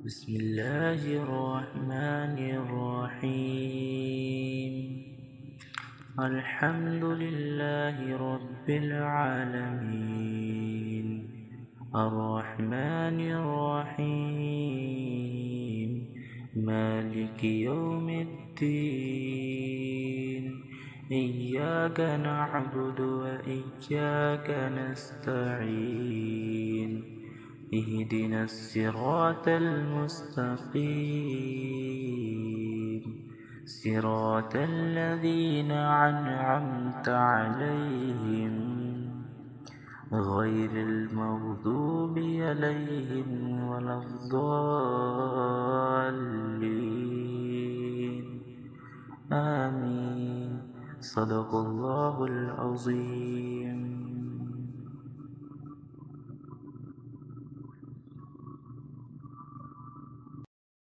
بسم الله الرحمن الرحيم. الحمد لله رب العالمين، الرحمن الرحيم، مالك يوم الدين. إياك نعبد وإياك نستعين، اهدنا الصراط المستقيم، صراط الذين أنعمت عليهم غير المغضوب عليهم ولا الضالين. آمين. صدق الله العظيم.